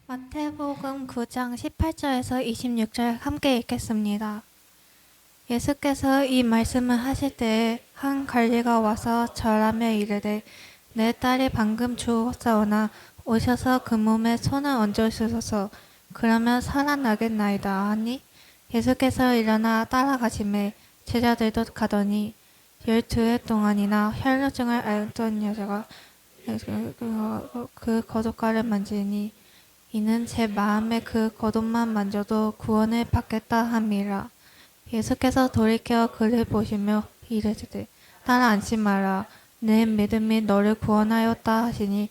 마태복음 9장 18절에서 26절 함께 읽겠습니다. 예수께서 이 말씀을 하실 때에 한 관리가 와서 절하며 이르되 내 딸이 방금 죽었사오나 오셔서 그 몸에 손을 얹어주소서. 그러면 살아나겠나이다 하니 예수께서 일어나 따라가시매 제자들도 가더니 12해 동안이나 혈루증을 앓던 여자가 그 거독가를 만지니 이는 제 마음에 그 겉옷만 만져도 구원을 받겠다 함이라. 예수께서 돌이켜 그를 보시며 이르시되 딸아 안심하라. 내 믿음이 너를 구원하였다 하시니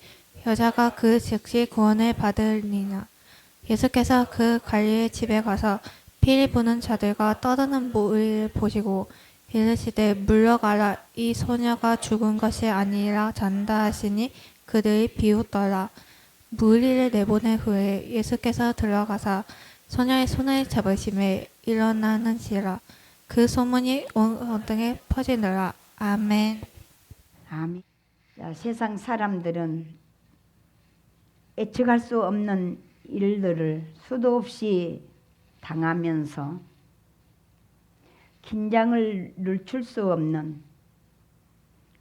여자가 그 즉시 구원을 받으니라. 예수께서 그 관리의 집에 가서 피리 부는 자들과 떠드는 무리를 보시고 이르시되 물러가라. 이 소녀가 죽은 것이 아니라 잔다 하시니 그들이 비웃더라. 무리를 내보낸 후에 예수께서 들어가사 소녀의 손을 잡으심에 일어나는지라. 그 소문이 온 땅에 퍼지더라. 아멘. 아멘. 자, 세상 사람들은 예측할 수 없는 일들을 수도 없이 당하면서 긴장을 늦출 수 없는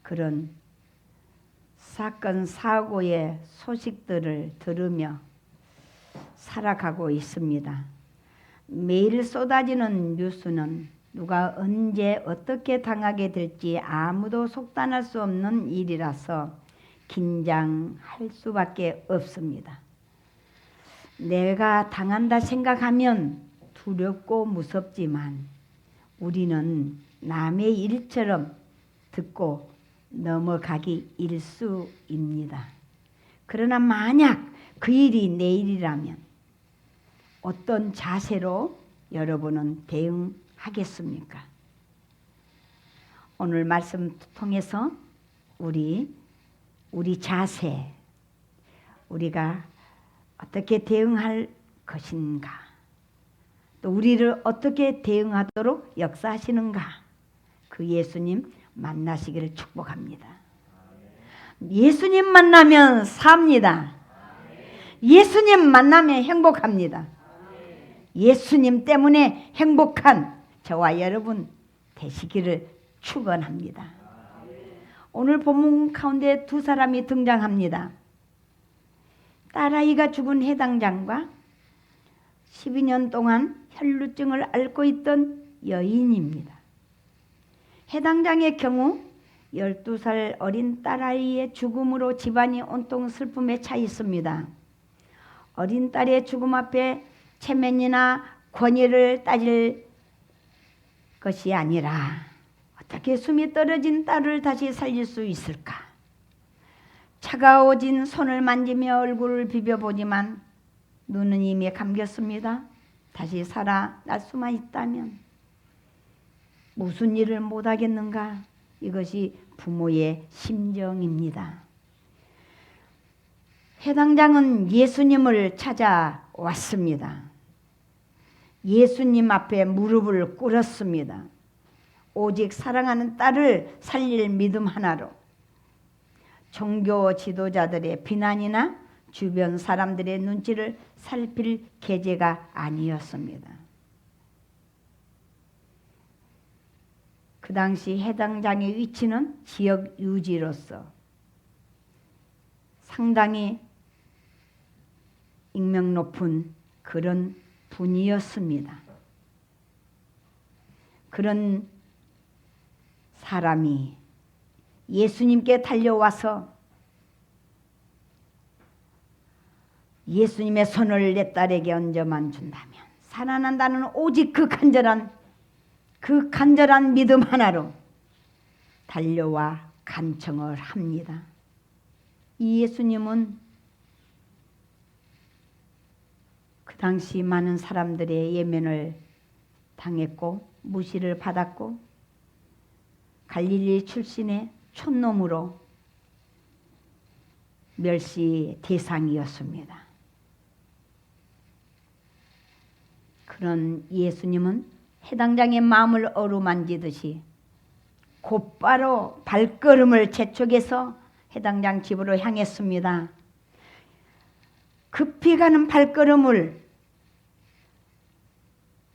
그런 사건 사고의 소식들을 들으며 살아가고 있습니다. 매일 쏟아지는 뉴스는 누가 언제 어떻게 당하게 될지 아무도 속단할 수 없는 일이라서 긴장할 수밖에 없습니다. 내가 당한다 생각하면 두렵고 무섭지만 우리는 남의 일처럼 듣고 넘어가기 일쑤입니다. 그러나 만약 그 일이 내 일이라면 어떤 자세로 여러분은 대응하겠습니까? 오늘 말씀 통해서 우리 자세, 우리가 어떻게 대응할 것인가, 또 우리를 어떻게 대응하도록 역사하시는가, 그 예수님 만나시기를 축복합니다. 예수님 만나면 삽니다. 예수님 만나면 행복합니다. 예수님 때문에 행복한 저와 여러분 되시기를 축원합니다. 오늘 본문 가운데 두 사람이 등장합니다. 딸아이가 죽은 해당장과 12년 동안 혈루증을 앓고 있던 여인입니다. 해당장의 경우 12살 어린 딸아이의 죽음으로 집안이 온통 슬픔에 차 있습니다. 어린 딸의 죽음 앞에 체면이나 권위를 따질 것이 아니라 어떻게 숨이 떨어진 딸을 다시 살릴 수 있을까? 차가워진 손을 만지며 얼굴을 비벼보지만 눈은 이미 감겼습니다. 다시 살아날 수만 있다면 무슨 일을 못하겠는가? 이것이 부모의 심정입니다. 해당장은 예수님을 찾아왔습니다. 예수님 앞에 무릎을 꿇었습니다. 오직 사랑하는 딸을 살릴 믿음 하나로 종교 지도자들의 비난이나 주변 사람들의 눈치를 살필 계제가 아니었습니다. 그 당시 해당장의 위치는 지역 유지로서 상당히 익명 높은 그런 분이었습니다. 그런 사람이 예수님께 달려와서 예수님의 손을 내 딸에게 얹어만 준다면 살아난다는 오직 그 간절한 믿음 하나로 달려와 간청을 합니다. 이 예수님은 그 당시 많은 사람들의 예면을 당했고 무시를 받았고 갈릴리 출신의 촌놈으로 멸시 대상이었습니다. 그런 예수님은 해당장의 마음을 어루만지듯이 곧바로 발걸음을 재촉해서 해당장 집으로 향했습니다. 급히 가는 발걸음을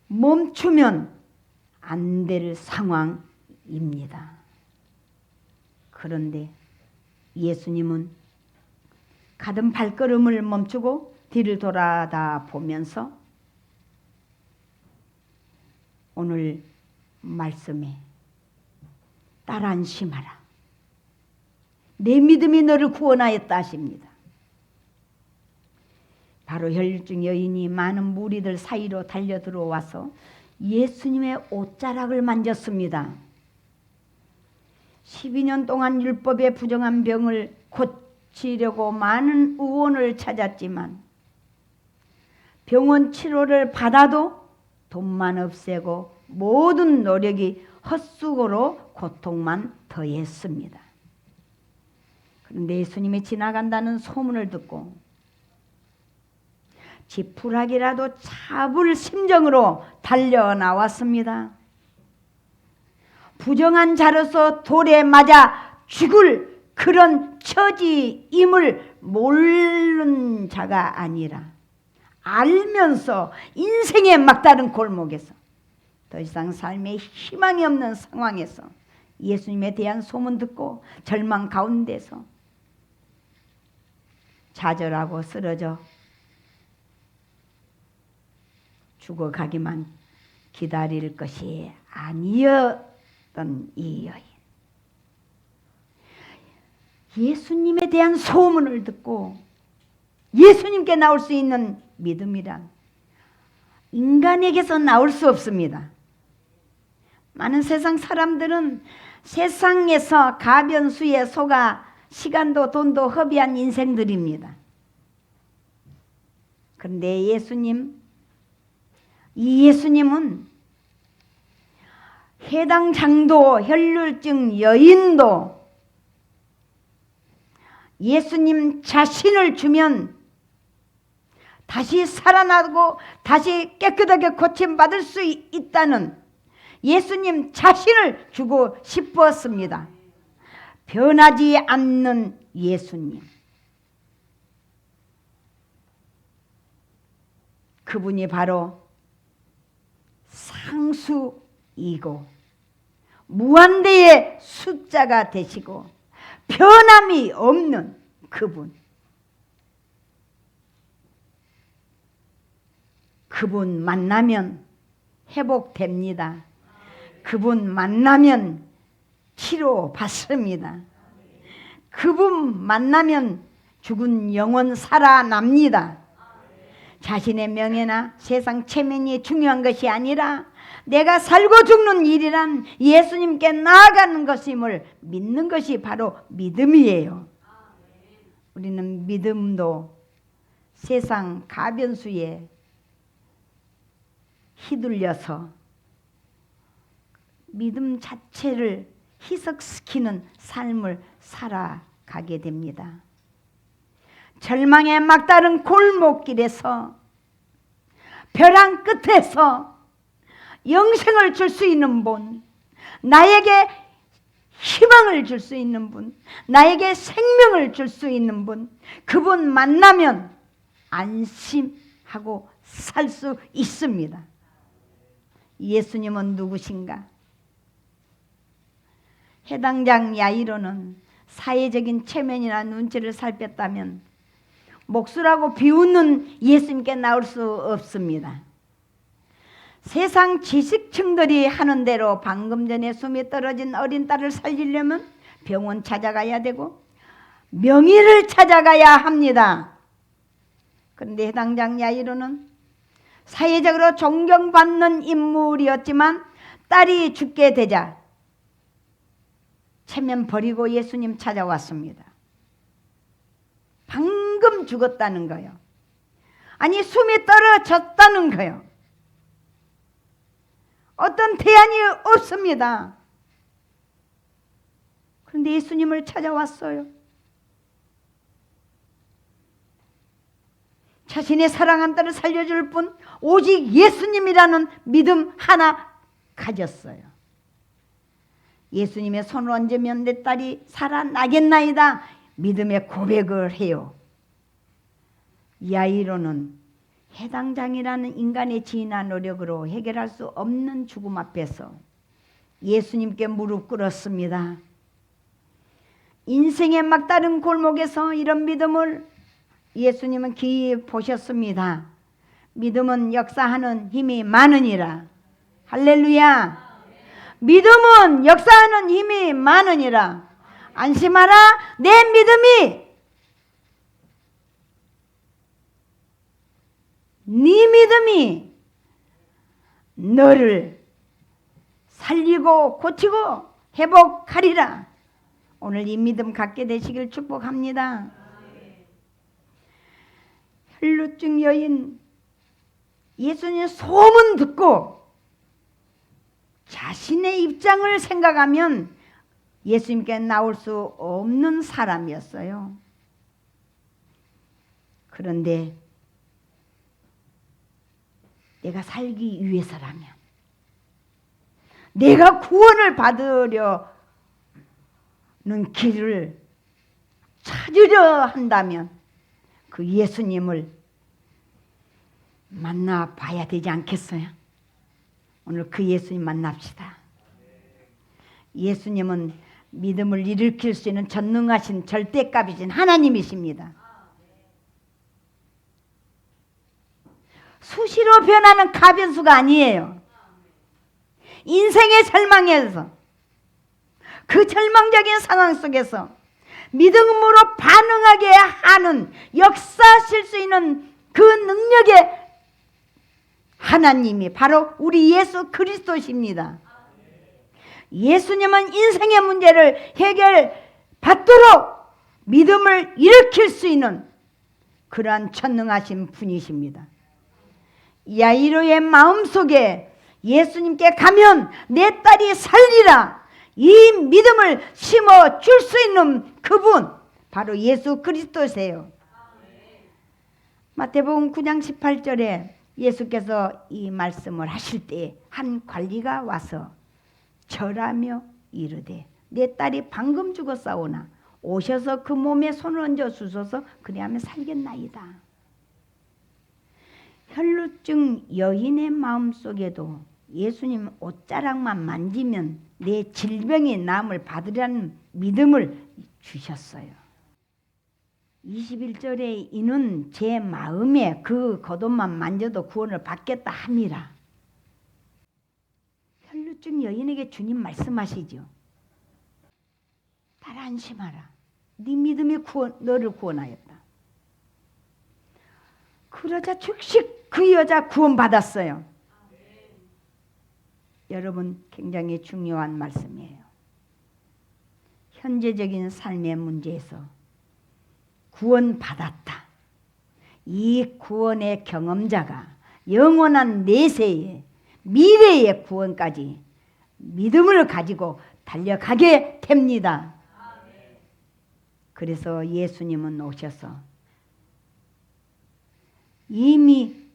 멈추면 안 될 상황입니다. 그런데 예수님은 가던 발걸음을 멈추고 뒤를 돌아다 보면서 오늘 말씀에 딸 안심하라. 내 믿음이 너를 구원하였다 하십니다. 바로 혈중 여인이 많은 무리들 사이로 달려 들어와서 예수님의 옷자락을 만졌습니다. 12년 동안 율법에 부정한 병을 고치려고 많은 의원을 찾았지만 병원 치료를 받아도 돈만 없애고 모든 노력이 헛수고로 고통만 더했습니다. 그런데 예수님이 지나간다는 소문을 듣고 지푸라기라도 잡을 심정으로 달려 나왔습니다. 부정한 자로서 돌에 맞아 죽을 그런 처지임을 모르는 자가 아니라 알면서 인생의 막다른 골목에서 더 이상 삶에 희망이 없는 상황에서 예수님에 대한 소문 듣고 절망 가운데서 좌절하고 쓰러져 죽어가기만 기다릴 것이 아니었던 이 여인. 예수님에 대한 소문을 듣고 예수님께 나올 수 있는 믿음이란 인간에게서 나올 수 없습니다. 많은 세상 사람들은 세상에서 가변수에 속아 시간도 돈도 허비한 인생들입니다. 그런데 이 예수님은 해당 장도 혈루증 여인도 예수님 자신을 주면 다시 살아나고 다시 깨끗하게 고침받을 수 있다는 예수님 자신을 주고 싶었습니다. 변하지 않는 예수님. 그분이 바로 상수이고 무한대의 숫자가 되시고 변함이 없는 그분. 그분 만나면 회복됩니다. 그분 만나면 치료받습니다. 그분 만나면 죽은 영혼 살아납니다. 자신의 명예나 세상 체면이 중요한 것이 아니라 내가 살고 죽는 일이란 예수님께 나아가는 것임을 믿는 것이 바로 믿음이에요. 우리는 믿음도 세상 가변수에 휘둘려서 믿음 자체를 희석시키는 삶을 살아가게 됩니다. 절망의 막다른 골목길에서 벼랑 끝에서 영생을 줄 수 있는 분, 나에게 희망을 줄 수 있는 분, 나에게 생명을 줄 수 있는 분, 그분 만나면 안심하고 살 수 있습니다. 예수님은 누구신가? 해당장 야이로는 사회적인 체면이나 눈치를 살폈다면 목수라고 비웃는 예수님께 나올 수 없습니다. 세상 지식층들이 하는 대로 방금 전에 숨이 떨어진 어린 딸을 살리려면 병원 찾아가야 되고 명의를 찾아가야 합니다. 그런데 해당장 야이로는 사회적으로 존경받는 인물이었지만 딸이 죽게 되자 체면 버리고 예수님 찾아왔습니다. 방금 죽었다는 거예요. 아니 숨이 떨어졌다는 거예요. 어떤 대안이 없습니다. 그런데 예수님을 찾아왔어요. 자신의 사랑한 딸을 살려줄 분 오직 예수님이라는 믿음 하나 가졌어요. 예수님의 손을 얹으면 내 딸이 살아나겠나이다 믿음의 고백을 해요. 야이로는 해당장이라는 인간의 지혜나 노력으로 해결할 수 없는 죽음 앞에서 예수님께 무릎 꿇었습니다. 인생의 막다른 골목에서 이런 믿음을 예수님은 기이 보셨습니다. 믿음은 역사하는 힘이 많으니라. 할렐루야. 믿음은 역사하는 힘이 많으니라. 안심하라. 내 믿음이 네 믿음이 너를 살리고 고치고 회복하리라. 오늘 이 믿음 갖게 되시길 축복합니다. 혈루증 여인 예수님 소문 듣고 자신의 입장을 생각하면 예수님께 나올 수 없는 사람이었어요. 그런데 내가 살기 위해서라면, 내가 구원을 받으려는 길을 찾으려 한다면 그 예수님을 만나봐야 되지 않겠어요? 오늘 그 예수님 만납시다. 예수님은 믿음을 일으킬 수 있는 전능하신 절대값이신 하나님이십니다. 수시로 변하는 가변수가 아니에요. 인생의 절망에서, 그 절망적인 상황 속에서 믿음으로 반응하게 하는, 역사하실 수 있는 그 능력의 하나님이 바로 우리 예수 그리스도십니다. 예수님은 인생의 문제를 해결받도록 믿음을 일으킬 수 있는 그러한 전능하신 분이십니다. 야이로의 마음속에 예수님께 가면 내 딸이 살리라, 이 믿음을 심어줄 수 있는 그분, 바로 예수 그리스도세요. 마태복음 9장 18절에 예수께서 이 말씀을 하실 때 한 관리가 와서 절하며 이르되 내 딸이 방금 죽었사오나 오셔서 그 몸에 손을 얹어 주소서, 그리하면 살겠나이다. 혈루증 여인의 마음속에도 예수님 옷자락만 만지면 내 질병이 나음을 받으려는 믿음을 주셨어요. 21절에 이는 제 마음에 그 겉옷만 만져도 구원을 받겠다 함이라. 혈루증 여인에게 주님 말씀하시죠. 딸아 안심하라. 네 믿음이 너를 구원하였다. 그러자 즉시 그 여자 구원받았어요. 여러분, 굉장히 중요한 말씀이에요. 현재적인 삶의 문제에서 구원받았다. 이 구원의 경험자가 영원한 내세의 미래의 구원까지 믿음을 가지고 달려가게 됩니다. 그래서 예수님은 오셔서 이미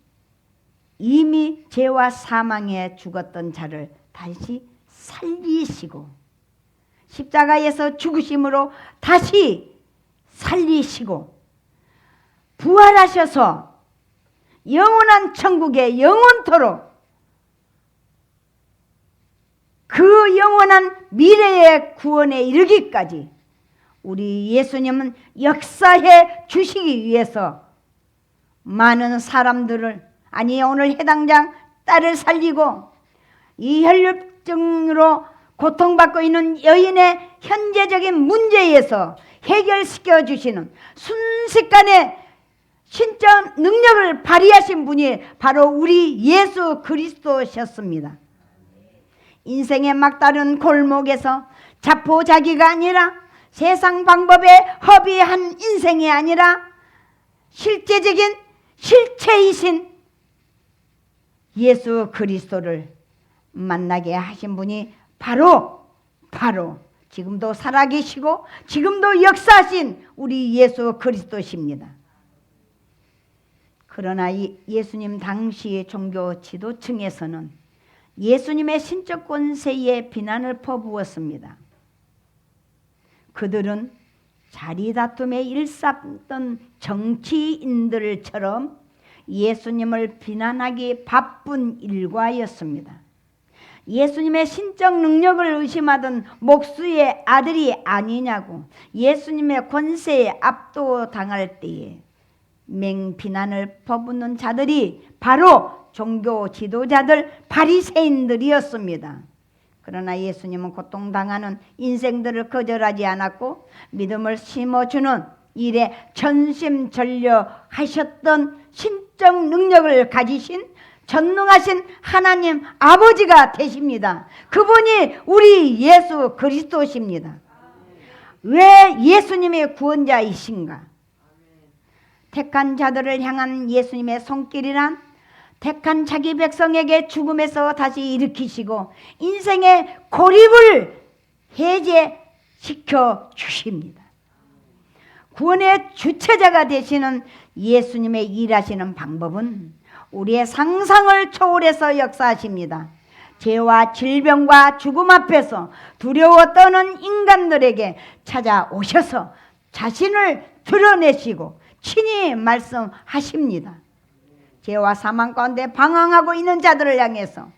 죄와 사망에 죽었던 자를 다시 살리시고 십자가에서 죽으심으로 다시 살리시고 부활하셔서 영원한 천국에 영원토록 그 영원한 미래의 구원에 이르기까지 우리 예수님은 역사해 주시기 위해서 많은 사람들을, 아니 오늘 해당장 딸을 살리고 이 혈루증으로 고통받고 있는 여인의 현재적인 문제에서 해결시켜 주시는 순식간에 신적 능력을 발휘하신 분이 바로 우리 예수 그리스도셨습니다. 인생의 막다른 골목에서 자포자기가 아니라 세상 방법에 허비한 인생이 아니라 실제적인 실체이신 예수 그리스도를 만나게 하신 분이 바로 지금도 살아계시고 지금도 역사하신 우리 예수 그리스도십니다. 그러나 예수님 당시 종교 지도층에서는 예수님의 신적 권세에 비난을 퍼부었습니다. 그들은 자리 다툼에 일삼던 정치인들처럼 예수님을 비난하기 바쁜 일과였습니다. 예수님의 신적 능력을 의심하던 목수의 아들이 아니냐고 예수님의 권세에 압도당할 때에 맹비난을 퍼붓는 자들이 바로 종교 지도자들 바리새인들이었습니다. 그러나 예수님은 고통당하는 인생들을 거절하지 않았고 믿음을 심어주는 일에 전심전력하셨던 신적 능력을 가지신 전능하신 하나님 아버지가 되십니다. 그분이 우리 예수 그리스도십니다. 왜 예수님의 구원자이신가? 택한 자들을 향한 예수님의 손길이란 택한 자기 백성에게 죽음에서 다시 일으키시고 인생의 고립을 해제시켜 주십니다. 구원의 주체자가 되시는 예수님의 일하시는 방법은 우리의 상상을 초월해서 역사하십니다. 죄와 질병과 죽음 앞에서 두려워 떠는 인간들에게 찾아오셔서 자신을 드러내시고 친히 말씀하십니다. 죄와 사망 가운데 방황하고 있는 자들을 향해서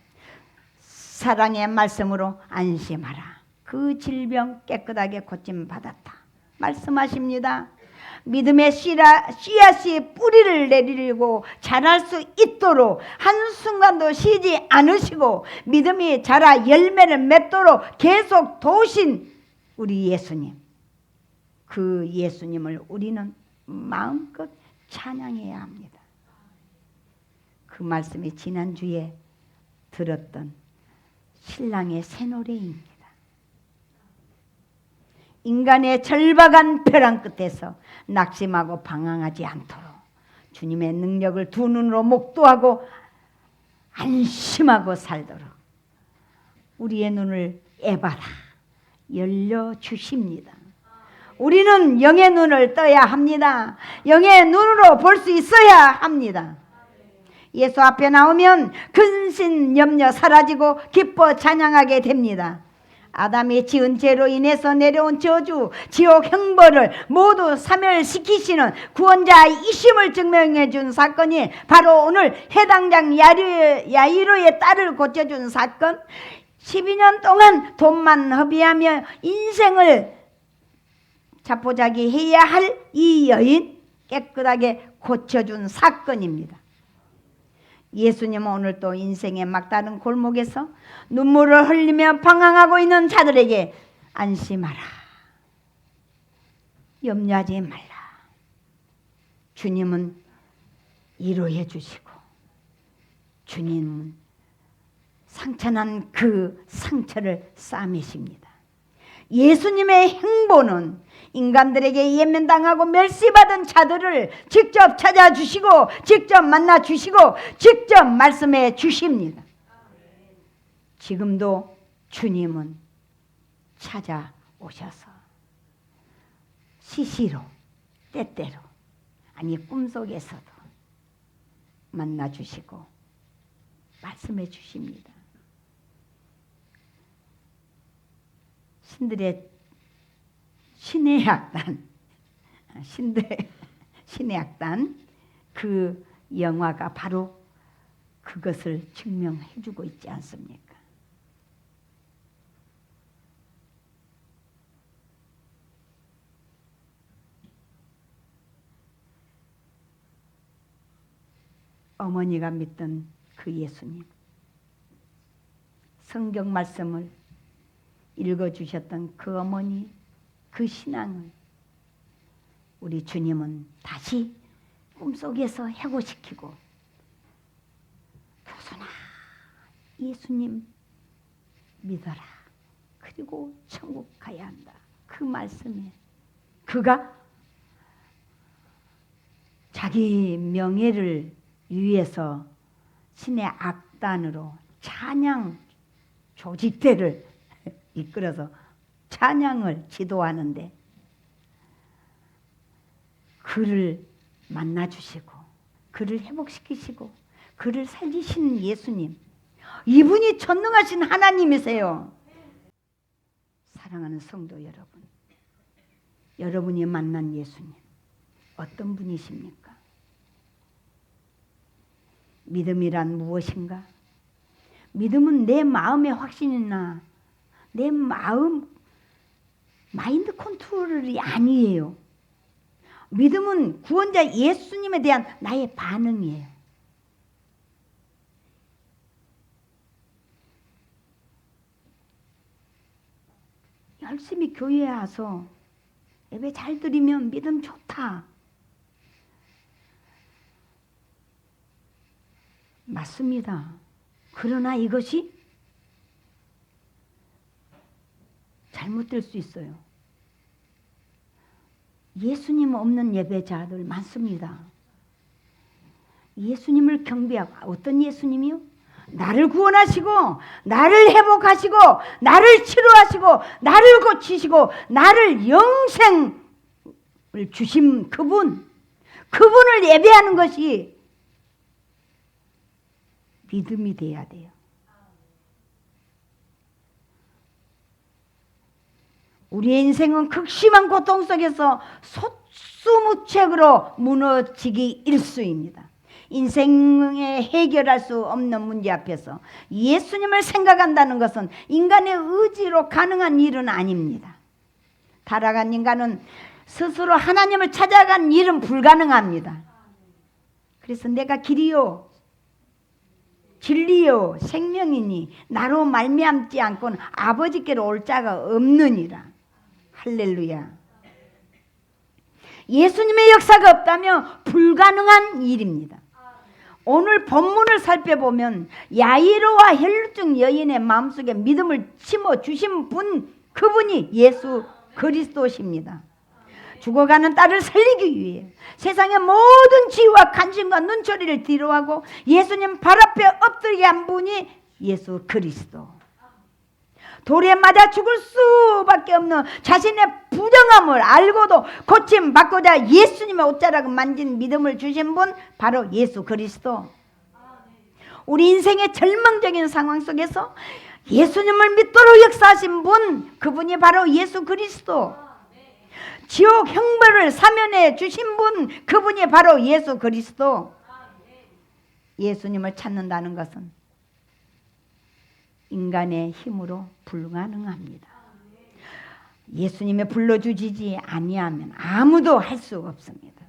사랑의 말씀으로 안심하라. 그 질병 깨끗하게 고침받았다. 말씀하십니다. 믿음의 씨앗이 뿌리를 내리고 자랄 수 있도록 한순간도 쉬지 않으시고 믿음이 자라 열매를 맺도록 계속 도우신 우리 예수님. 그 예수님을 우리는 마음껏 찬양해야 합니다. 그 말씀이 지난주에 들었던 신랑의 새 노래입니다. 인간의 절박한 벼랑 끝에서 낙심하고 방황하지 않도록 주님의 능력을 두 눈으로 목도하고 안심하고 살도록 우리의 눈을 에바라 열려주십니다. 우리는 영의 눈을 떠야 합니다. 영의 눈으로 볼 수 있어야 합니다. 예수 앞에 나오면 근심 염려 사라지고 기뻐 찬양하게 됩니다. 아담이 지은 죄로 인해서 내려온 저주, 지옥 형벌을 모두 사멸시키시는 구원자이심을 증명해 준 사건이 바로 오늘 해당장 야이로의 딸을 고쳐준 사건. 12년 동안 돈만 허비하며 인생을 자포자기 해야 할 이 여인 깨끗하게 고쳐준 사건입니다. 예수님은 오늘 또 인생의 막다른 골목에서 눈물을 흘리며 방황하고 있는 자들에게 안심하라. 염려하지 말라. 주님은 위로해 주시고 주님은 상처난 그 상처를 싸매십니다. 예수님의 행보는 인간들에게 예면당하고 멸시받은 자들을 직접 찾아주시고 직접 만나주시고 직접 말씀해 주십니다. 지금도 주님은 찾아오셔서 시시로 때때로 아니 꿈속에서도 만나주시고 말씀해 주십니다. 신의 악단 그 영화가 바로 그것을 증명해 주고 있지 않습니까? 어머니가 믿던 그 예수님, 성경 말씀을 읽어주셨던 그 어머니, 그 신앙을 우리 주님은 다시 꿈속에서 해고시키고 교순아 예수님 믿어라. 그리고 천국 가야 한다. 그 말씀에 그가 자기 명예를 위해서 신의 악단으로 찬양 조직대를 이끌어서 찬양을 지도하는데 그를 만나주시고 그를 회복시키시고 그를 살리신 예수님, 이분이 전능하신 하나님이세요. 사랑하는 성도 여러분, 여러분이 만난 예수님 어떤 분이십니까? 믿음이란 무엇인가? 믿음은 내 마음의 확신이나 내 마음 마인드 컨트롤이 아니에요. 믿음은 구원자 예수님에 대한 나의 반응이에요. 열심히 교회에 와서 예배 잘 드리면 믿음 좋다. 맞습니다. 그러나 이것이 잘못될 수 있어요. 예수님 없는 예배자들 많습니다. 예수님을 경배하고, 어떤 예수님이요? 나를 구원하시고 나를 회복하시고 나를 치료하시고 나를 고치시고 나를 영생을 주신 그분을 예배하는 것이 믿음이 돼야 돼요. 우리의 인생은 극심한 고통 속에서 속수무책으로 무너지기 일쑤입니다. 인생에 해결할 수 없는 문제 앞에서 예수님을 생각한다는 것은 인간의 의지로 가능한 일은 아닙니다. 타락한 인간은 스스로 하나님을 찾아간 일은 불가능합니다. 그래서 내가 길이요 진리요 생명이니 나로 말미암지 않고는 아버지께로 올 자가 없느니라. 할렐루야. 예수님의 역사가 없다면 불가능한 일입니다. 오늘 본문을 살펴보면 야이로와 혈루증 여인의 마음속에 믿음을 심어주신 분, 그분이 예수 그리스도십니다. 죽어가는 딸을 살리기 위해 세상의 모든 지혜와 관심과 눈초리를 뒤로하고 예수님 발 앞에 엎드리게 한 분이 예수 그리스도. 돌에 맞아 죽을 수밖에 없는 자신의 부정함을 알고도 고침받고자 예수님의 옷자락을 만진 믿음을 주신 분, 바로 예수 그리스도. 우리 인생의 절망적인 상황 속에서 예수님을 믿도록 역사하신 분, 그분이 바로 예수 그리스도. 지옥 형벌을 사면해 주신 분, 그분이 바로 예수 그리스도. 예수님을 찾는다는 것은 인간의 힘으로 불가능합니다. 예수님의 불러주지 아니하면 아무도 할 수 없습니다.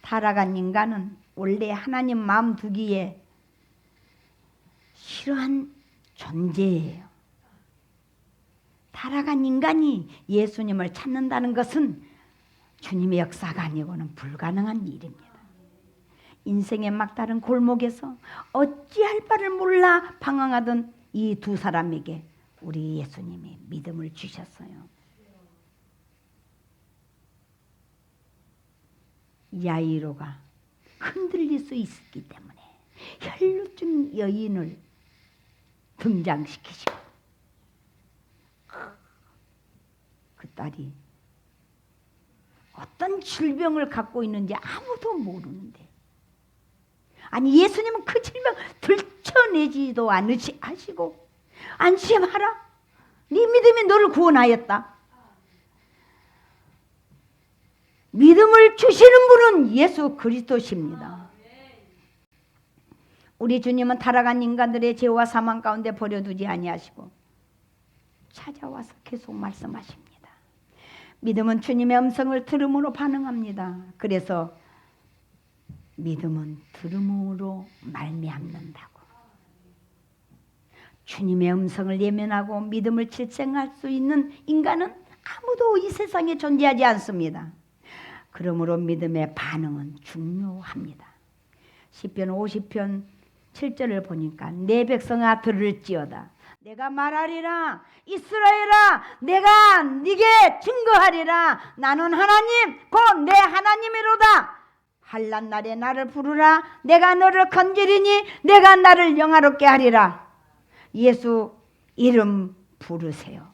타락한 인간은 원래 하나님 마음 두기에 싫어한 존재예요. 타락한 인간이 예수님을 찾는다는 것은 주님의 역사가 아니고는 불가능한 일입니다. 인생의 막다른 골목에서 어찌할 바를 몰라 방황하던 이 두 사람에게 우리 예수님이 믿음을 주셨어요. 야이로가 흔들릴 수 있었기 때문에 혈루증 여인을 등장시키시고, 그 딸이 어떤 질병을 갖고 있는지 아무도 모르는데, 아니 예수님은 그 질병 들춰내지도 않으시고 안심하라, 네 믿음이 너를 구원하였다. 믿음을 주시는 분은 예수 그리스도십니다. 우리 주님은 타락한 인간들의 죄와 사망 가운데 버려두지 아니하시고 찾아와서 계속 말씀하십니다. 믿음은 주님의 음성을 들음으로 반응합니다. 그래서 믿음은 들음으로 말미암는다고. 주님의 음성을 예면하고 믿음을 실생할 수 있는 인간은 아무도 이 세상에 존재하지 않습니다. 그러므로 믿음의 반응은 중요합니다. 시편 50편 7절을 보니까 내 백성아 들을지어다. 내가 말하리라. 이스라엘아, 내가 네게 증거하리라. 나는 하나님 곧 내 하나님이로다. 환난 날에 나를 부르라. 내가 너를 건지리니 내가 나를 영화롭게 하리라. 예수 이름 부르세요.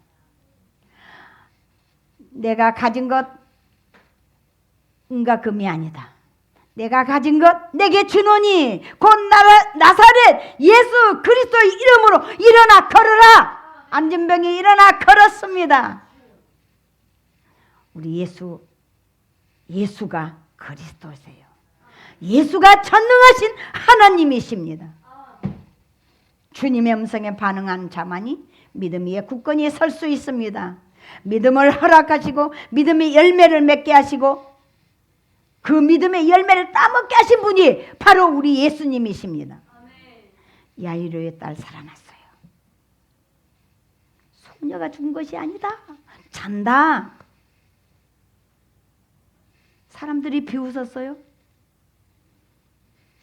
내가 가진 것 은과 금이 아니다. 내가 가진 것 내게 주노니 곧 나사렛 예수 그리스도의 이름으로 일어나 걸어라. 앉은 병이 일어나 걸었습니다. 우리 예수가 그리스도세요. 예수가 전능하신 하나님이십니다. 주님의 음성에 반응한 자만이 믿음 위에 굳건히 설 수 있습니다. 믿음을 허락하시고 믿음의 열매를 맺게 하시고 그 믿음의 열매를 따먹게 하신 분이 바로 우리 예수님이십니다. 야이로의 딸 살아났어요. 소녀가 죽은 것이 아니다. 잔다. 사람들이 비웃었어요.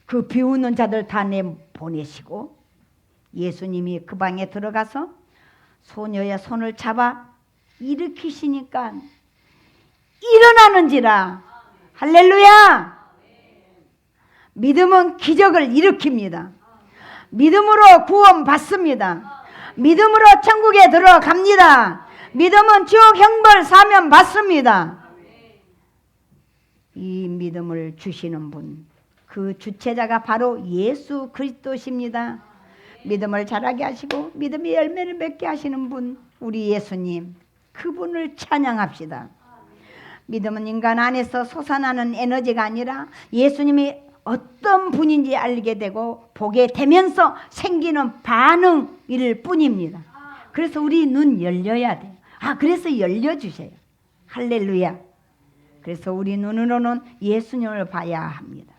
그 비웃는 자들 다 내보내시고 예수님이 그 방에 들어가서 소녀의 손을 잡아 일으키시니까 일어나는지라. 할렐루야. 믿음은 기적을 일으킵니다. 믿음으로 구원 받습니다. 믿음으로 천국에 들어갑니다. 믿음은 지옥 형벌 사면 받습니다. 이 믿음을 주시는 분, 그 주체자가 바로 예수 그리스도십니다. 믿음을 자라게 하시고 믿음의 열매를 맺게 하시는 분, 우리 예수님, 그분을 찬양합시다. 믿음은 인간 안에서 솟아나는 에너지가 아니라 예수님이 어떤 분인지 알게 되고 보게 되면서 생기는 반응일 뿐입니다. 그래서 우리 눈 열려야 돼요. 그래서 열려주세요. 할렐루야. 그래서 우리 눈으로는 예수님을 봐야 합니다.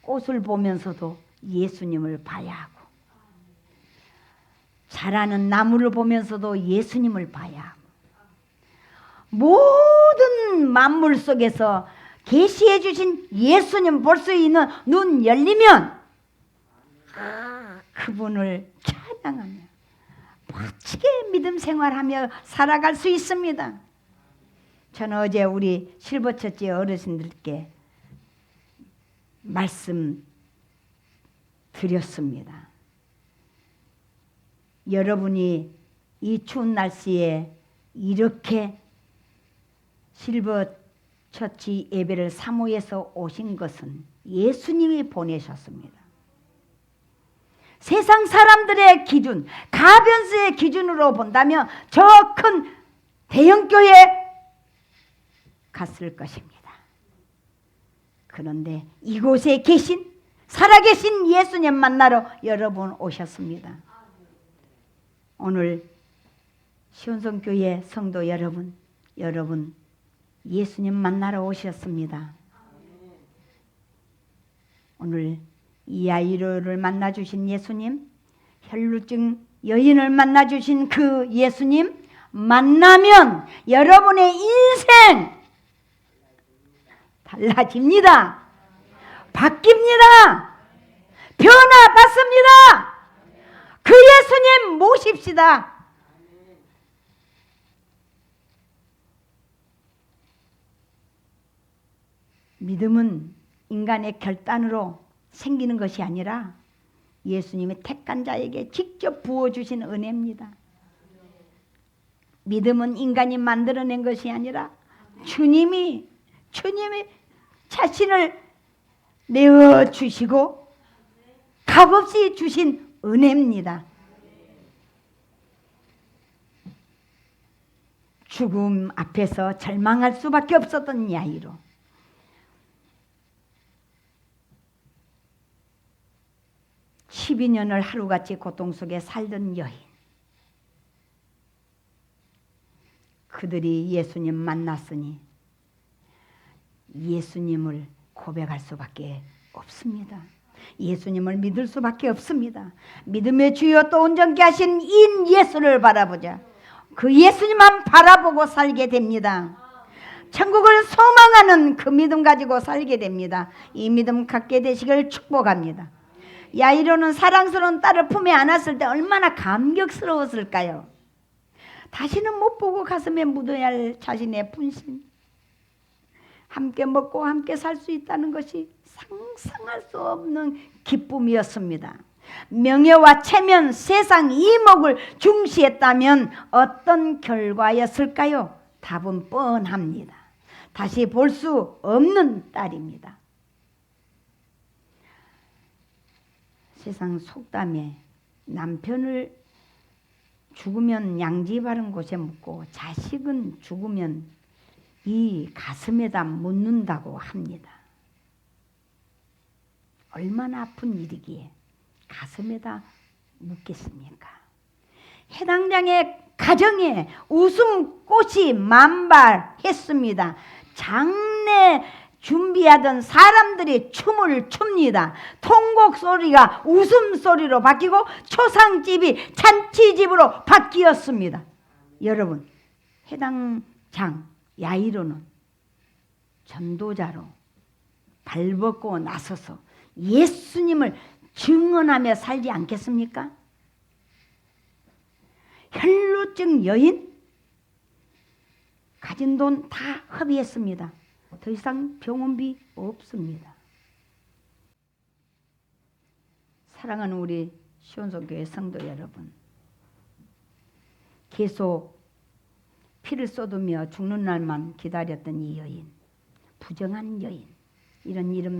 꽃을 보면서도 예수님을 봐야 하고 자라는 나무를 보면서도 예수님을 봐야 하고 모든 만물 속에서 계시해 주신 예수님 볼 수 있는 눈 열리면 그분을 찬양하며 멋지게 믿음 생활하며 살아갈 수 있습니다. 저는 어제 우리 실버처치 어르신들께 말씀 드렸습니다. 여러분이 이 추운 날씨에 이렇게 실버처치 예배를 사모해서 오신 것은 예수님이 보내셨습니다. 세상 사람들의 기준, 가변수의 기준으로 본다면 저 큰 대형교회에 갔을 것입니다. 그런데 이곳에 계신 살아계신 예수님 만나러 여러분 오셨습니다. 오늘 시온성교회 성도 여러분 예수님 만나러 오셨습니다. 오늘 야이로를 만나주신 예수님, 혈루증 여인을 만나주신 그 예수님 만나면 여러분의 인생 달라집니다. 바뀝니다. 변화받습니다. 그 예수님 모십시다. 믿음은 인간의 결단으로 생기는 것이 아니라 예수님이 택한 자에게 직접 부어주신 은혜입니다. 믿음은 인간이 만들어낸 것이 아니라 주님이 자신을 내어주시고 값없이 주신 은혜입니다. 죽음 앞에서 절망할 수밖에 없었던 야이로, 12년을 하루같이 고통 속에 살던 여인, 그들이 예수님 만났으니 예수님을 고백할 수밖에 없습니다. 예수님을 믿을 수밖에 없습니다. 믿음의 주여 또 온전케 하신 인 예수를 바라보자. 그 예수님만 바라보고 살게 됩니다. 천국을 소망하는 그 믿음 가지고 살게 됩니다. 이 믿음 갖게 되시길 축복합니다. 야이로는 사랑스러운 딸을 품에 안았을 때 얼마나 감격스러웠을까요? 다시는 못 보고 가슴에 묻어야 할 자신의 분신, 함께 먹고 함께 살 수 있다는 것이 상상할 수 없는 기쁨이었습니다. 명예와 체면, 세상 이목을 중시했다면 어떤 결과였을까요? 답은 뻔합니다. 다시 볼 수 없는 딸입니다. 세상 속담에 남편을 죽으면 양지 바른 곳에 묻고 자식은 죽으면 이 가슴에다 묻는다고 합니다. 얼마나 아픈 일이기에 가슴에다 묻겠습니까? 해당장의 가정에 웃음꽃이 만발했습니다. 장례 준비하던 사람들이 춤을 춥니다. 통곡 소리가 웃음소리로 바뀌고 초상집이 잔치집으로 바뀌었습니다. 여러분, 해당 장 야이로는 전도자로 발벗고 나서서 예수님을 증언하며 살지 않겠습니까? 혈루증 여인 가진 돈 다 허비했습니다. 더 이상 병원비 없습니다. 사랑하는 우리 시온성교회 성도 여러분, 계속 피를 쏟으며 죽는 날만 기다렸던 이 여인, 부정한 여인, 이런 이름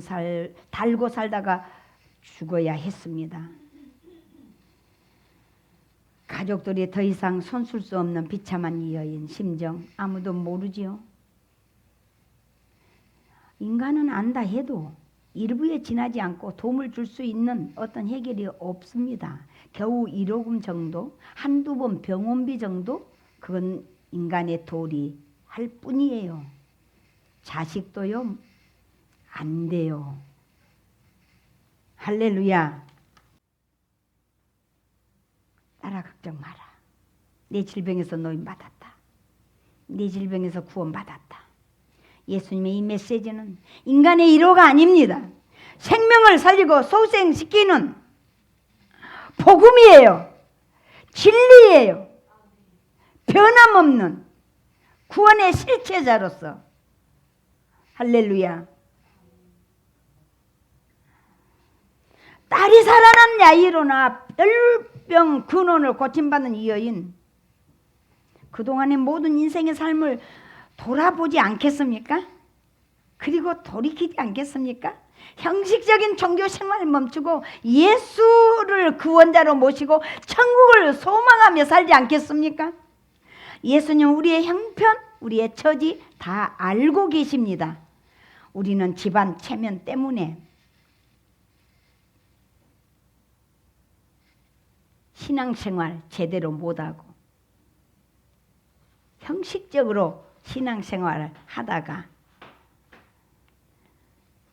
달고 살다가 죽어야 했습니다. 가족들이 더 이상 손쓸 수 없는 비참한 이 여인 심정 아무도 모르지요. 인간은 안다 해도 일부에 지나지 않고 도움을 줄 수 있는 어떤 해결이 없습니다. 겨우 1호금 정도, 한두 번 병원비 정도, 그건 인간의 도리 할 뿐이에요. 자식도요, 안 돼요. 할렐루야. 따라 걱정 마라. 내 질병에서 노임받았다. 내 질병에서 구원받았다. 예수님의 이 메시지는 인간의 1호가 아닙니다. 생명을 살리고 소생시키는 복음이에요. 진리예요. 변함없는 구원의 실체자로서. 할렐루야. 딸이 살아난 야이로나 혈병 근원을 고침받는 이 여인, 그동안의 모든 인생의 삶을 돌아보지 않겠습니까? 그리고 돌이키지 않겠습니까? 형식적인 종교 생활을 멈추고 예수를 구원자로 모시고 천국을 소망하며 살지 않겠습니까? 예수님 우리의 형편, 우리의 처지 다 알고 계십니다. 우리는 집안 체면 때문에 신앙생활 제대로 못하고 형식적으로 신앙생활을 하다가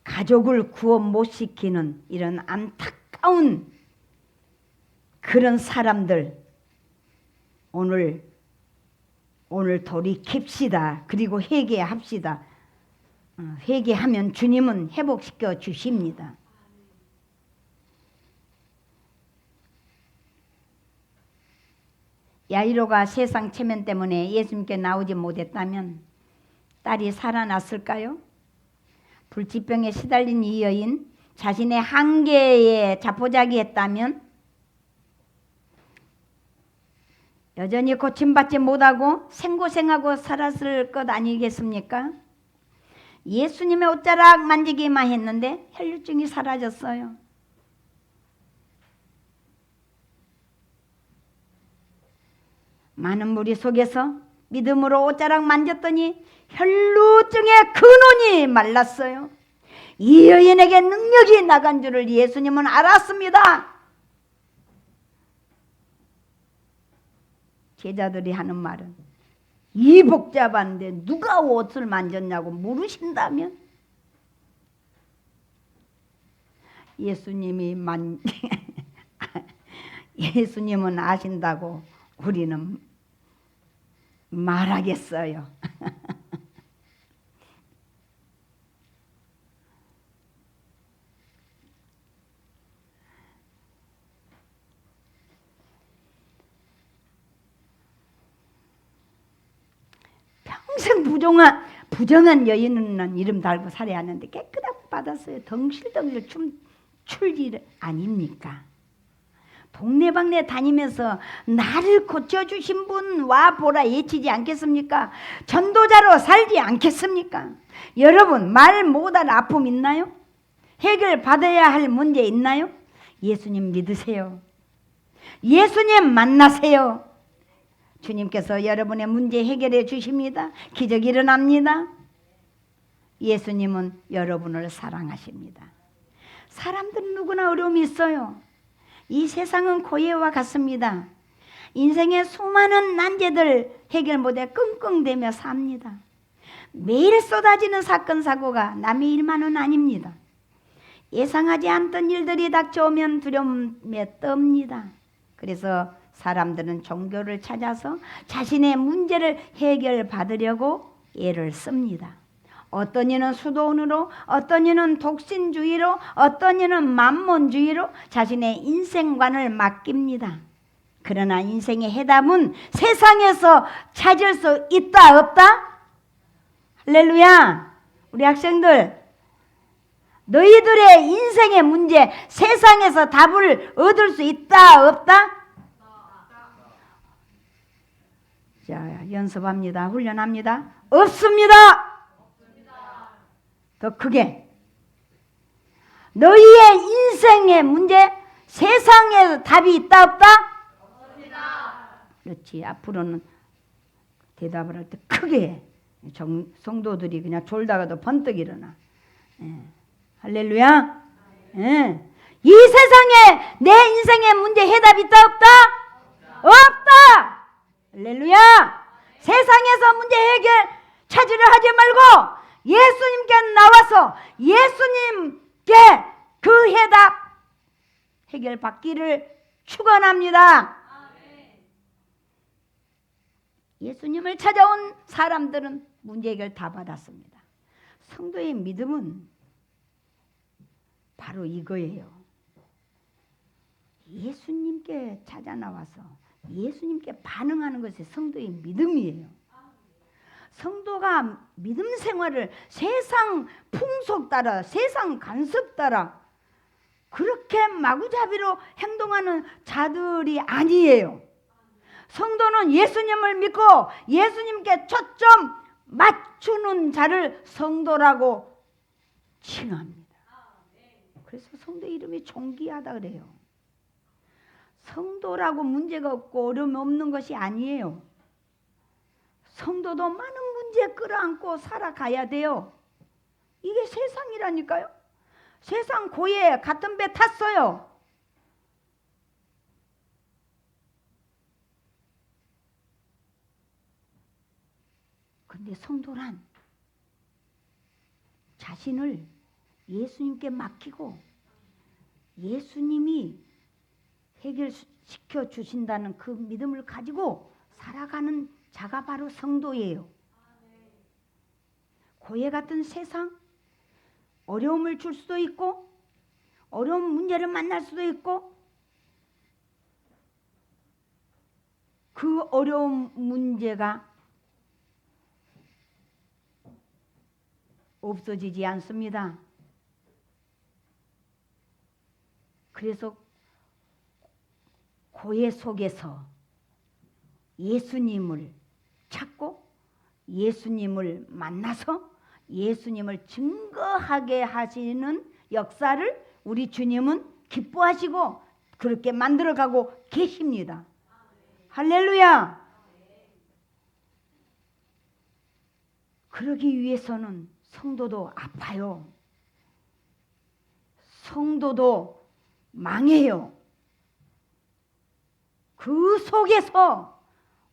가족을 구원 못 시키는 이런 안타까운 그런 사람들, 오늘 돌이킵시다. 그리고 회개합시다. 회개하면 주님은 회복시켜 주십니다. 야이로가 세상 체면 때문에 예수님께 나오지 못했다면 딸이 살아났을까요? 불치병에 시달린 이 여인 자신의 한계에 자포자기했다면 여전히 고침받지 못하고 생고생하고 살았을 것 아니겠습니까? 예수님의 옷자락 만지기만 했는데 혈루증이 사라졌어요. 많은 무리 속에서 믿음으로 옷자락 만졌더니 혈루증의 근원이 말랐어요. 이 여인에게 능력이 나간 줄을 예수님은 알았습니다. 제자들이 하는 말은 이 복잡한데 누가 옷을 만졌냐고 물으신다면 예수님은 아신다고 우리는 말하겠어요. 평생 부정한 여인은 이름 달고 살아야 하는데 깨끗하게 받았어요. 덩실덩실 춤출 아닙니까? 동네방네 다니면서 나를 고쳐주신 분 와 보라 예치지 않겠습니까? 전도자로 살지 않겠습니까? 여러분 말 못할 아픔 있나요? 해결받아야 할 문제 있나요? 예수님 믿으세요. 예수님 만나세요. 주님께서 여러분의 문제 해결해 주십니다. 기적이 일어납니다. 예수님은 여러분을 사랑하십니다. 사람들은 누구나 어려움이 있어요. 이 세상은 고해와 같습니다. 인생의 수많은 난제들 해결 못해 끙끙대며 삽니다. 매일 쏟아지는 사건 사고가 남의 일만은 아닙니다. 예상하지 않던 일들이 닥쳐오면 두려움에 떱니다. 그래서 사람들은 종교를 찾아서 자신의 문제를 해결받으려고 애를 씁니다. 어떤 이는 수도원으로, 어떤 이는 독신주의로, 어떤 이는 만몬주의로 자신의 인생관을 맡깁니다. 그러나 인생의 해답은 세상에서 찾을 수 있다 없다? 할렐루야. 우리 학생들, 너희들의 인생의 문제 세상에서 답을 얻을 수 있다 없다? 자, 연습합니다. 훈련합니다. 없습니다. 더 크게. 너희의 인생의 문제 세상에 답이 있다 없다? 없습니다. 그렇지. 앞으로는 대답을 할 때 크게 해. 성도들이 그냥 졸다가도 번뜩 일어나. 예. 할렐루야. 예. 이 세상에 내 인생의 문제 해답이 있다 없다? 없다. 할렐루야. 세상에서 문제 해결 찾으려 하지 말고 예수님께 나와서 예수님께 그 해답 해결받기를 축원합니다. 예수님을 찾아온 사람들은 문제 해결 다 받았습니다. 성도의 믿음은 바로 이거예요. 예수님께 찾아 나와서 예수님께 반응하는 것이 성도의 믿음이에요. 성도가 믿음 생활을 세상 풍속 따라, 세상 간섭 따라 그렇게 마구잡이로 행동하는 자들이 아니에요. 성도는 예수님을 믿고 예수님께 초점 맞추는 자를 성도라고 칭합니다. 그래서 성도 이름이 존귀하다 그래요. 성도라고 문제가 없고 어려움이 없는 것이 아니에요. 성도도 많은 문제 끌어안고 살아가야 돼요. 이게 세상이라니까요. 세상 고해 같은 배 탔어요. 근데 성도란 자신을 예수님께 맡기고 예수님이 해결시켜 주신다는 그 믿음을 가지고 살아가는 자가 바로 성도예요. 고해 같은 세상, 어려움을 줄 수도 있고 어려운 문제를 만날 수도 있고 그 어려운 문제가 없어지지 않습니다. 그래서 고해 속에서 예수님을 찾고 예수님을 만나서 예수님을 증거하게 하시는 역사를 우리 주님은 기뻐하시고 그렇게 만들어가고 계십니다. 할렐루야. 그러기 위해서는 성도도 아파요. 성도도 망해요. 그 속에서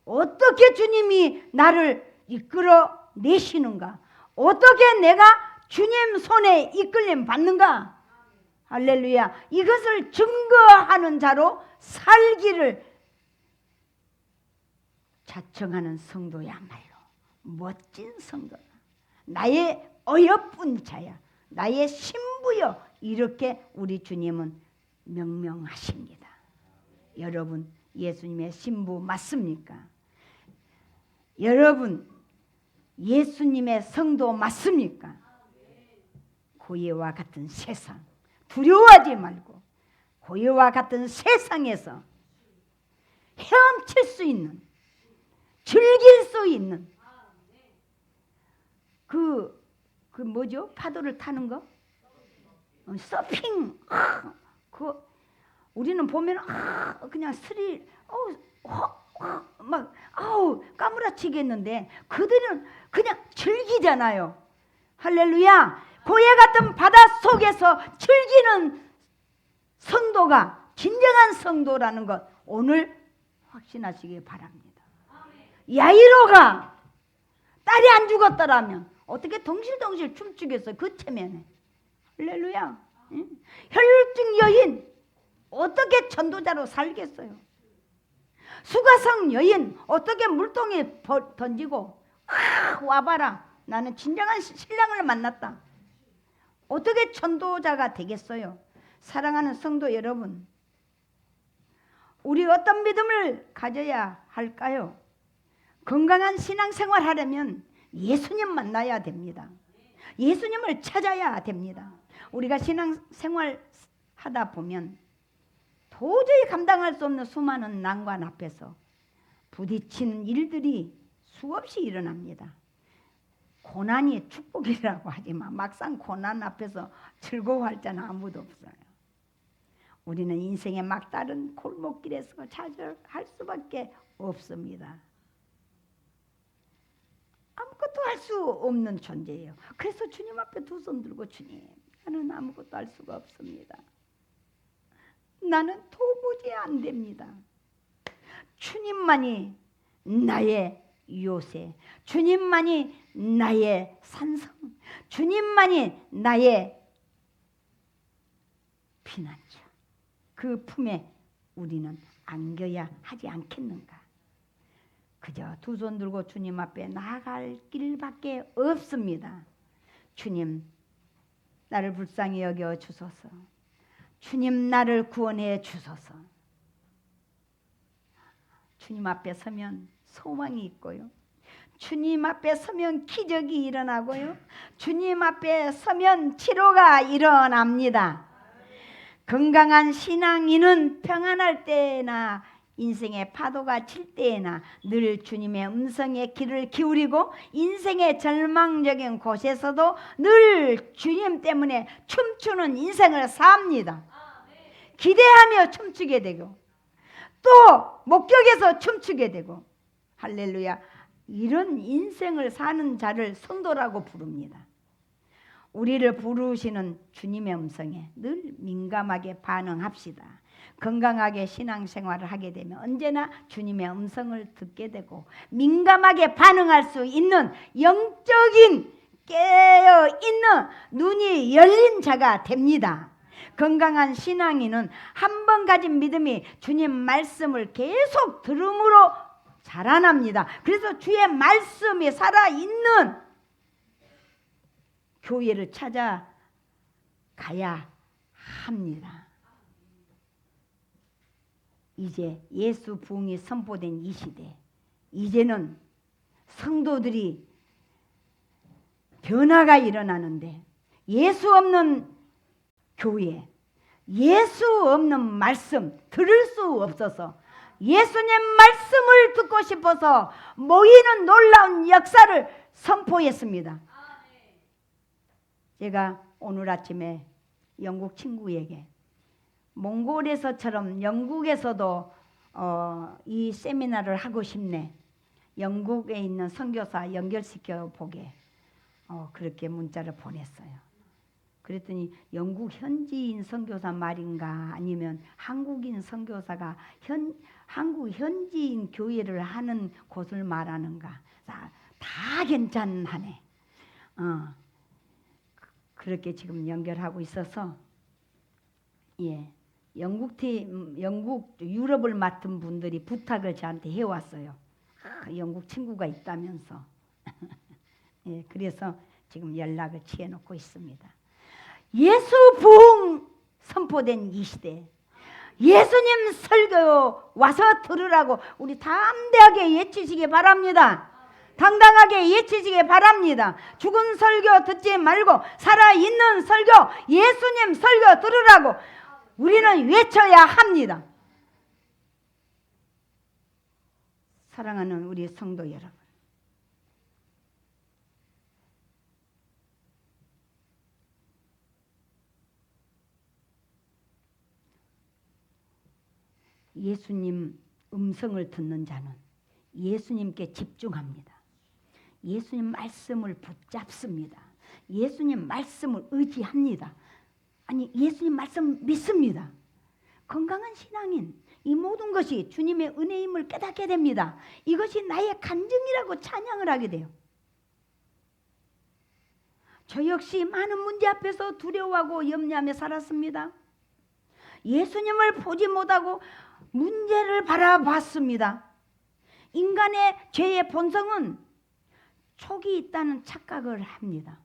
어떻게 주님이 나를 이끌어 내시는가? 어떻게 내가 주님 손에 이끌림 받는가? 할렐루야. 이것을 증거하는 자로 살기를 자청하는 성도야말로 멋진 성도다. 나의 어여쁜 자야. 나의 신부여. 이렇게 우리 주님은 명명하십니다. 여러분 예수님의 신부 맞습니까? 여러분 예수님의 성도 맞습니까? 고해와 같은 세상 두려워하지 말고 고해와 같은 세상에서 헤엄칠 수 있는 즐길 수 있는 그 뭐죠? 파도를 타는 거? 서핑. 우리는 보면 그냥 스릴 막 아우 까무라치겠는데 그들은 그냥 즐기잖아요. 할렐루야. 고해 같은 바다 속에서 즐기는 성도가 진정한 성도라는 것 오늘 확신하시기 바랍니다. 야이로가 딸이 안 죽었더라면 어떻게 덩실덩실 춤추겠어요? 그 체면에. 할렐루야. 응? 혈증 여인 어떻게 전도자로 살겠어요? 수가성 여인 어떻게 물통에 던지고 와봐라 나는 진정한 신랑을 만났다. 어떻게 전도자가 되겠어요? 사랑하는 성도 여러분, 우리 어떤 믿음을 가져야 할까요? 건강한 신앙생활 하려면 예수님 만나야 됩니다. 예수님을 찾아야 됩니다. 우리가 신앙생활 하다 보면 도저히 감당할 수 없는 수많은 난관 앞에서 부딪히는 일들이 수없이 일어납니다. 고난이 축복이라고 하지만 막상 고난 앞에서 즐거워할 자는 아무도 없어요. 우리는 인생의 막다른 골목길에서 좌절할 수밖에 없습니다. 아무것도 할 수 없는 존재예요. 그래서 주님 앞에 두 손 들고 주님, 나는 아무것도 할 수가 없습니다. 나는 도무지 안 됩니다. 주님만이 나의 요새, 주님만이 나의 산성, 주님만이 나의 피난처. 그 품에 우리는 안겨야 하지 않겠는가? 그저 두 손 들고 주님 앞에 나아갈 길밖에 없습니다. 주님, 나를 불쌍히 여겨 주소서. 주님, 나를 구원해 주소서. 주님 앞에 서면 소망이 있고요. 주님 앞에 서면 기적이 일어나고요. 주님 앞에 서면 치료가 일어납니다. 건강한 신앙인은 평안할 때나 인생의 파도가 칠 때에나 늘 주님의 음성에 귀를 기울이고 인생의 절망적인 곳에서도 늘 주님 때문에 춤추는 인생을 삽니다. 기대하며 춤추게 되고 또 목격에서 춤추게 되고 할렐루야. 이런 인생을 사는 자를 성도라고 부릅니다. 우리를 부르시는 주님의 음성에 늘 민감하게 반응합시다. 건강하게 신앙생활을 하게 되면 언제나 주님의 음성을 듣게 되고 민감하게 반응할 수 있는 영적인 깨어있는 눈이 열린 자가 됩니다. 건강한 신앙인은 한 번 가진 믿음이 주님 말씀을 계속 들음으로 자라납니다. 그래서 주의 말씀이 살아있는 교회를 찾아가야 합니다. 이제 예수 부흥이 선포된 이 시대, 이제는 성도들이 변화가 일어나는데 예수 없는 교회, 예수 없는 말씀 들을 수 없어서 예수님 말씀을 듣고 싶어서 모이는 놀라운 역사를 선포했습니다. 제가 오늘 아침에 영국 친구에게 몽골에서처럼 영국에서도 이 세미나를 하고 싶네. 영국에 있는 선교사 연결시켜 보게 그렇게 문자를 보냈어요. 그랬더니 영국 현지인 선교사 말인가 아니면 한국인 선교사가 한국 현지인 교회를 하는 곳을 말하는가 다 괜찮하네. 그렇게 지금 연결하고 있어서 영국 유럽을 맡은 분들이 부탁을 저한테 해왔어요. 영국 친구가 있다면서. 그래서 지금 연락을 취해놓고 있습니다. 예수 부흥 선포된 이 시대, 예수님 설교 와서 들으라고 우리 담대하게 외치시기 바랍니다. 당당하게 외치시기 바랍니다. 죽은 설교 듣지 말고 살아있는 설교, 예수님 설교 들으라고 우리는 외쳐야 합니다. 사랑하는 우리 성도 여러분, 예수님 음성을 듣는 자는 예수님께 집중합니다. 예수님 말씀을 붙잡습니다. 예수님 말씀을 의지합니다. 아니, 예수님 말씀 믿습니다. 건강한 신앙인, 이 모든 것이 주님의 은혜임을 깨닫게 됩니다. 이것이 나의 간증이라고 찬양을 하게 돼요. 저 역시 많은 문제 앞에서 두려워하고 염려하며 살았습니다. 예수님을 보지 못하고 문제를 바라봤습니다. 인간의 죄의 본성은 촉이 있다는 착각을 합니다.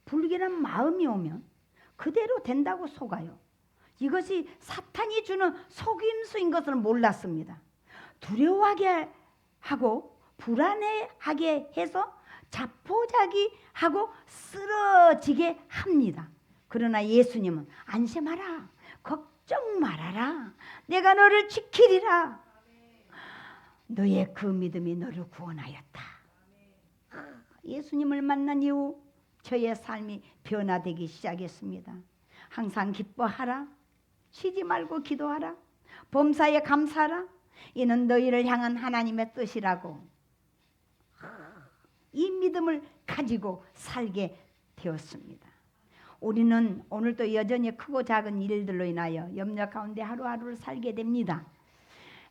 불길한 마음이 오면 그대로 된다고 속아요. 이것이 사탄이 주는 속임수인 것을 몰랐습니다. 두려워하게 하고 불안해하게 해서 자포자기하고 쓰러지게 합니다. 그러나 예수님은 안심하라, 걱정 말아라, 내가 너를 지키리라. 너의 그 믿음이 너를 구원하였다. 예수님을 만난 이후 저의 삶이 변화되기 시작했습니다. 항상 기뻐하라, 쉬지 말고 기도하라, 범사에 감사하라, 이는 너희를 향한 하나님의 뜻이라고. 이 믿음을 가지고 살게 되었습니다. 우리는 오늘도 여전히 크고 작은 일들로 인하여 염려 가운데 하루하루를 살게 됩니다.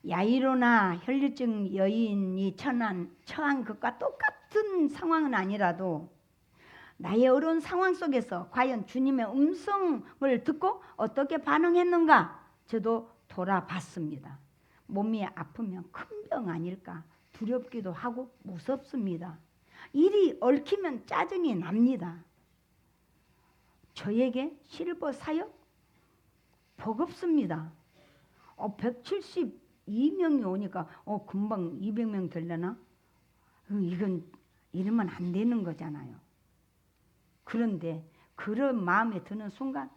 야이로나 혈류증 여인이 처한 것과 똑같은 상황은 아니라도 나의 어려운 상황 속에서 과연 주님의 음성을 듣고 어떻게 반응했는가 저도 돌아봤습니다. 몸이 아프면 큰 병 아닐까 두렵기도 하고 무섭습니다. 일이 얽히면 짜증이 납니다. 저에게 실버 사역 버겁습니다. 172명이 오니까 금방 200명 되려나? 이건 이러면 안 되는 거잖아요. 그런데 그런 마음에 드는 순간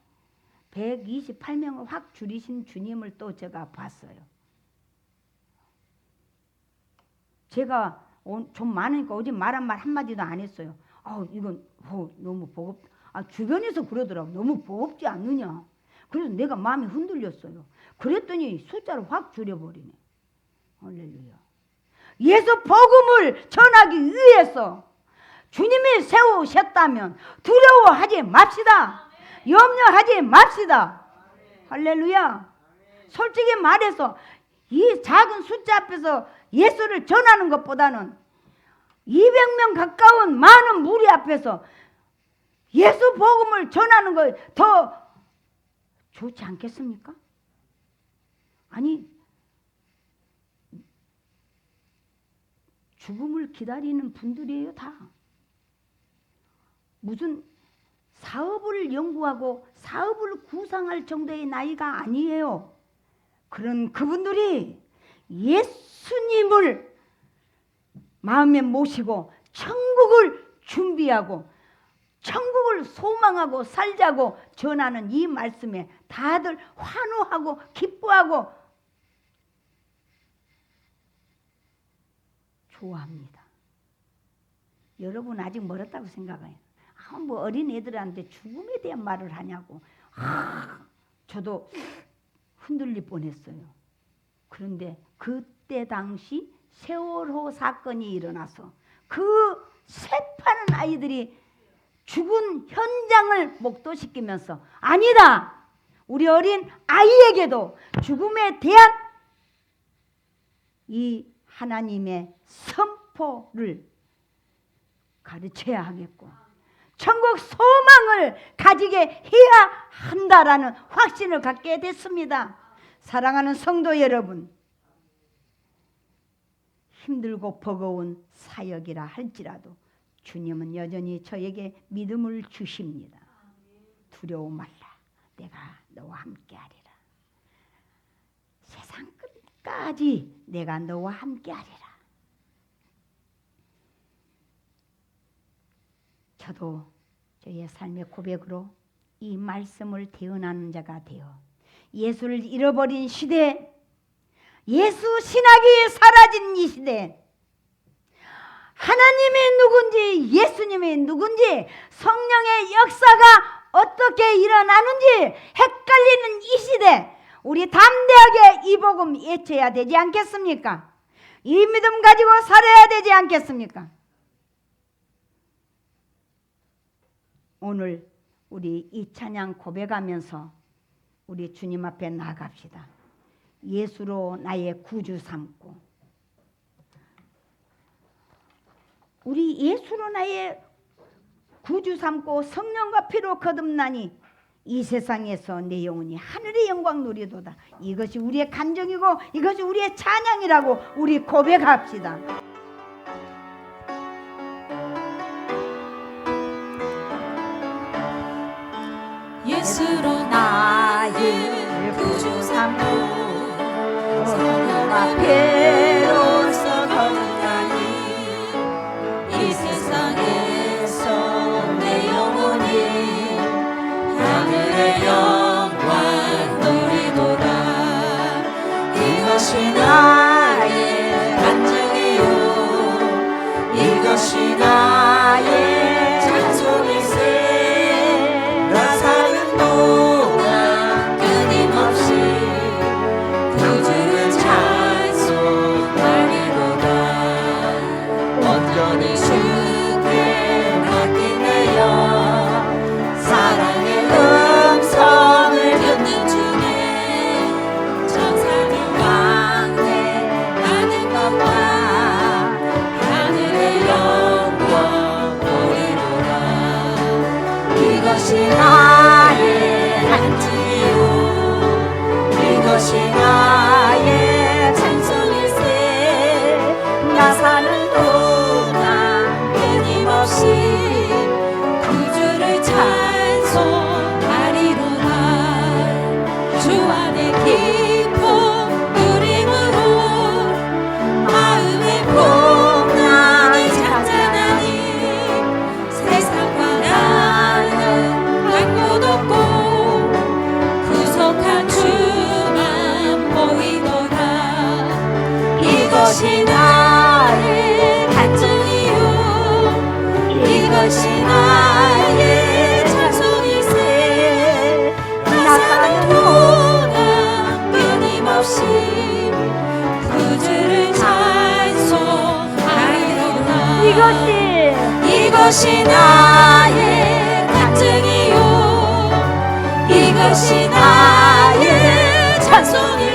128명을 확 줄이신 주님을 또 제가 봤어요. 제가 좀 많으니까 어제 말한 말 한마디도 안 했어요. 이건 너무 버겁다. 주변에서 그러더라고. 너무 버겁지 않느냐. 그래서 내가 마음이 흔들렸어요. 그랬더니 숫자를 확 줄여버리네. 할렐루야. 예수 복음을 전하기 위해서 주님이 세우셨다면 두려워하지 맙시다. 염려하지 맙시다. 할렐루야. 솔직히 말해서 이 작은 숫자 앞에서 예수를 전하는 것보다는 200명 가까운 많은 무리 앞에서 예수 복음을 전하는 거 더 좋지 않겠습니까? 아니, 죽음을 기다리는 분들이에요, 다. 무슨 사업을 연구하고 사업을 구상할 정도의 나이가 아니에요. 그런 그분들이 예수님을 마음에 모시고 천국을 준비하고 천국을 소망하고 살자고 전하는 이 말씀에 다들 환호하고 기뻐하고 좋아합니다. 여러분 아직 멀었다고 생각해요. 뭐 어린 애들한테 죽음에 대한 말을 하냐고. 저도 흔들릴 뻔했어요. 그런데 그때 당시 세월호 사건이 일어나서 그 새파란 아이들이 죽은 현장을 목도시키면서 아니다, 우리 어린 아이에게도 죽음에 대한 이 하나님의 선포를 가르쳐야 하겠고 천국 소망을 가지게 해야 한다라는 확신을 갖게 됐습니다. 사랑하는 성도 여러분, 힘들고 버거운 사역이라 할지라도 주님은 여전히 저에게 믿음을 주십니다. 두려워 말라, 내가 너와 함께하리라. 세상 끝까지 내가 너와 함께하리라. 저도 저의 삶의 고백으로 이 말씀을 대언하는 자가 되어 예수를 잃어버린 시대, 예수 신학이 사라진 이 시대, 하나님이 누군지 예수님이 누군지 성령의 역사가 어떻게 일어나는지 헷갈리는 이 시대, 우리 담대하게 이 복음 외쳐야 되지 않겠습니까? 이 믿음 가지고 살아야 되지 않겠습니까? 오늘 우리 이 찬양 고백하면서 우리 주님 앞에 나아갑시다. 예수로 나의 구주 삼고, 우리 예수로 나의 구주 삼고 성령과 피로 거듭나니 이 세상에서 내 영혼이 하늘의 영광 누리도다. 이것이 우리의 간증이고 이것이 우리의 찬양이라고 우리 고백합시다. 예수로 나의 구주 삼고 성령과 피로써 거듭나니 이 세상에서 내 영혼이 하늘의 영광 누리도다. 이것이 나의 간증이요 이것이 나의 찬송일세. 나 사는 동안 끊임없이 구주를 찬송하리로다. 온전히 주께 맡기네요. 사랑의 음성을 듣는 주네. 천사들 왕래하는 것과 하늘의 영광 보이로다. 이것이 나의 간증이요 이것이 나의 찬송일세. 나 사는 동안 끊임없이 구주를 찬송하리로다. 주 안에 기쁨 누림으로 마음의 풍랑이 잔잔하니 세상과 나는 간 곳 없고 구속한 주만 보이도다. 이것이 나의 간증이요 이것이 나의 찬송일세. 나 사는 동안 끊임없이 구주를 찬송하리로다. 이것이 나의 간증이요 이것이 나의 찬송이요